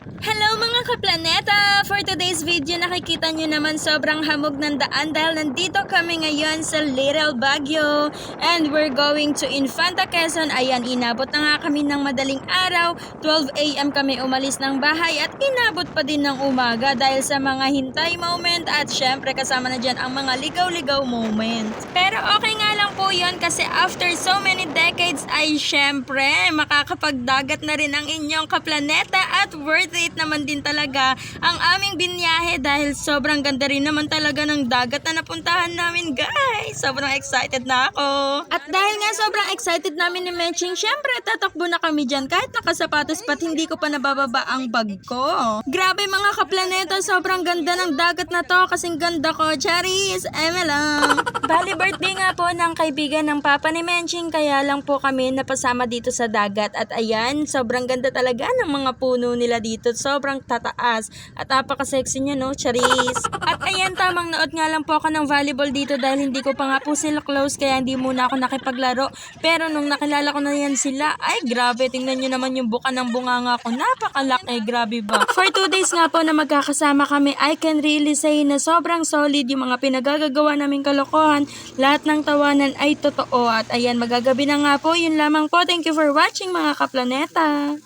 Hello mga kaplaneta! For today's video nakikita nyo naman sobrang hamog ng daan dahil nandito kami ngayon sa Little Baguio and we're going to Infanta Quezon. Ayan, inabot na nga kami ng madaling araw. 12 AM kami umalis ng bahay at inabot pa din ng umaga dahil sa mga hintay moment at syempre kasama na dyan ang mga ligaw-ligaw moment. Pero okay nga lang po yun kasi after so many decades ay syempre makakapagdagat na rin ang inyong kaplaneta at worth it naman din talaga ang aming binyahe dahil sobrang ganda rin naman talaga ng dagat na napuntahan namin, guys. Sobrang excited na ako. At dahil nga sobrang excited namin ni Menching, syempre tatakbo na kami dyan kahit nakasapatos pa't hindi ko pa nabababa ang bag ko. Grabe mga kaplaneta, sobrang ganda ng dagat na to kasing ganda ko. Charis, eme lang. Bali birthday nga po ng kaibigan ng papa ni Menching kaya lang po kami napasama dito sa dagat at ayan, sobrang ganda talaga ng mga puno nila dito. Sobrang tataas at napaka-sexy niya, no? Charis. At ayan, tamang nood nga lang po ako ng volleyball dito dahil hindi ko pa nga po sila close kaya hindi muna ako nakipaglaro. Pero nung nakilala ko na yan sila, ay grabe, tingnan nyo naman yung buka ng bunganga ko. Napakalaki, grabe ba? For 2 days nga po na magkakasama kami, I can really say na sobrang solid yung mga pinagagagawa naming kalokohan. Lahat ng tawanan ay totoo. At ayan, magagabi na nga po. Yun lamang po. Thank you for watching mga kaplaneta.